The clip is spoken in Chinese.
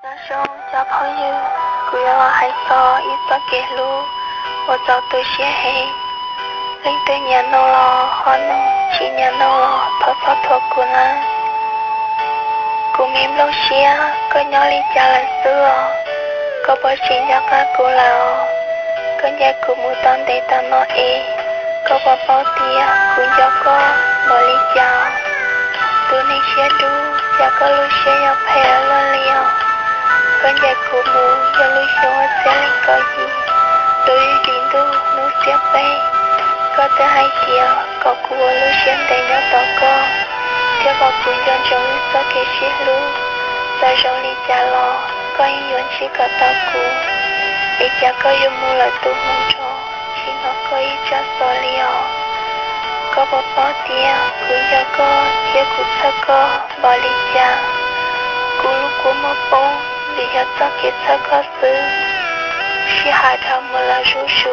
家兄交朋友，古月我还说一说给路，我早都写黑，领队年弄了，好弄，去年弄了，拖拖拖古呢，古明龙写，个鸟里加了色，个不行家个古老，个家古木当得当那诶，个不包地古家个莫里教，都那些路，家个路些要陪了了。跟着父母一路向我这里高一，对于领导努些背，搞得还掉，搞过我路线的鸟祷告，这个姑娘终于说给些路，在手里家了，搞应勇气搞到过，一家个又木了都木着，请我可以家所了，搞不包点，姑娘个结果这个包里家，咕噜咕么蹦。你要早给这个事，是海棠木了叔叔。